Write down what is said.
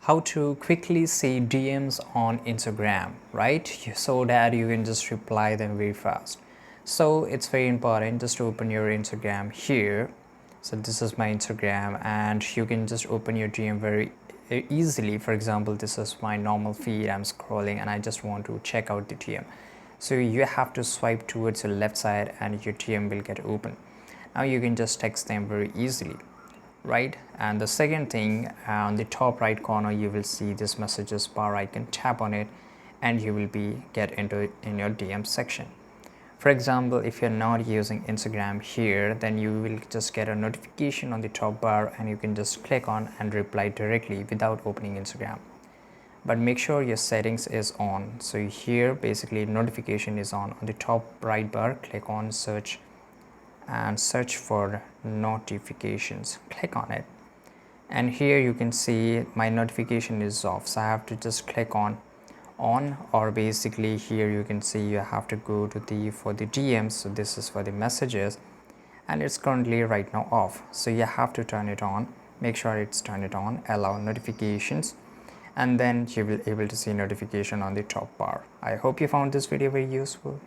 how to quickly see DMs on Instagram, right? So that you can just reply them very fast. So it's very important just to open your Instagram here. So this is my Instagram, and you can just open your DM very easily. For example, this is my normal feed. I'm scrolling and I just want to check out the DM. So you have to swipe towards the left side and your DM will get open. Now you can just text them very easily, right? And the second thing, on the top right corner you will see this messages bar icon. Tap on it and you will be get into it in your DM section. For example, if you're not using Instagram here, then you will just get a notification on the top bar and you can just click on and reply directly without opening Instagram. But make sure your settings is on. So here basically notification is on the top right bar. Click on search and search for notifications. Click on it and here you can see my notification is off, so I have to just click on or basically here you can see you have to go to the for the DMs. So this is for the messages and it's currently right now off, so you have to turn it on. Make sure it's turn it on, allow notifications, and then you will able to see notification on the top bar. I hope you found this video very useful.